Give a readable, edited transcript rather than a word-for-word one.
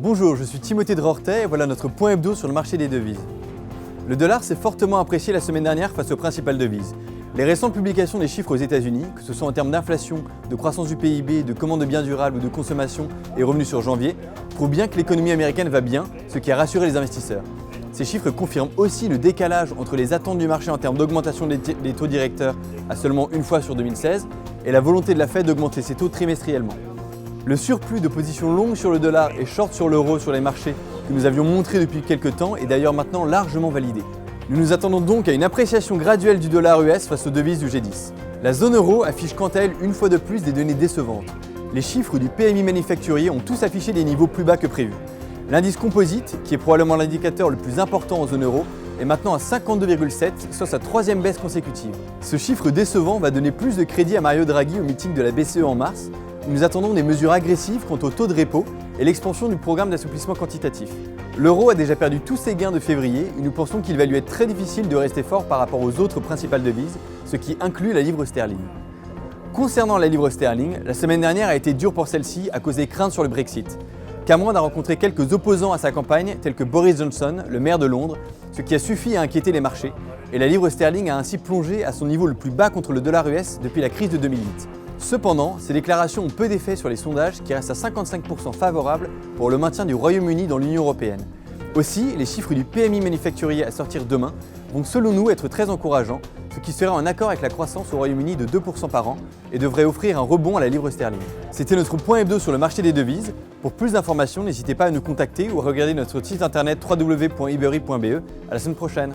Bonjour, je suis Timothée Drortet et voilà notre point hebdo sur le marché des devises. Le dollar s'est fortement apprécié la semaine dernière face aux principales devises. Les récentes publications des chiffres aux États-Unis, que ce soit en termes d'inflation, de croissance du PIB, de commande de biens durables ou de consommation et revenus sur janvier, prouvent bien que l'économie américaine va bien, ce qui a rassuré les investisseurs. Ces chiffres confirment aussi le décalage entre les attentes du marché en termes d'augmentation des taux directeurs à seulement une fois sur 2016 et la volonté de la Fed d'augmenter ses taux trimestriellement. Le surplus de positions longues sur le dollar et short sur l'euro sur les marchés que nous avions montré depuis quelques temps est d'ailleurs maintenant largement validé. Nous nous attendons donc à une appréciation graduelle du dollar US face aux devises du G10. La zone euro affiche quant à elle une fois de plus des données décevantes. Les chiffres du PMI manufacturier ont tous affiché des niveaux plus bas que prévu. L'indice composite, qui est probablement l'indicateur le plus important en zone euro, est maintenant à 52,7, soit sa troisième baisse consécutive. Ce chiffre décevant va donner plus de crédit à Mario Draghi au meeting de la BCE en mars, où nous attendons des mesures agressives quant au taux de repo et l'expansion du programme d'assouplissement quantitatif. L'euro a déjà perdu tous ses gains de février et nous pensons qu'il va lui être très difficile de rester fort par rapport aux autres principales devises, ce qui inclut la livre sterling. Concernant la livre sterling, la semaine dernière a été dure pour celle-ci à cause des craintes sur le Brexit. Cameron a rencontré quelques opposants à sa campagne, tels que Boris Johnson, le maire de Londres, ce qui a suffi à inquiéter les marchés, et la livre sterling a ainsi plongé à son niveau le plus bas contre le dollar US depuis la crise de 2008. Cependant, ces déclarations ont peu d'effet sur les sondages qui restent à 55% favorables pour le maintien du Royaume-Uni dans l'Union européenne. Aussi, les chiffres du PMI manufacturier à sortir demain vont selon nous être très encourageants, ce qui serait en accord avec la croissance au Royaume-Uni de 2% par an et devrait offrir un rebond à la livre sterling. C'était notre point hebdo sur le marché des devises. Pour plus d'informations, n'hésitez pas à nous contacter ou à regarder notre site internet www.ibery.be. À la semaine prochaine.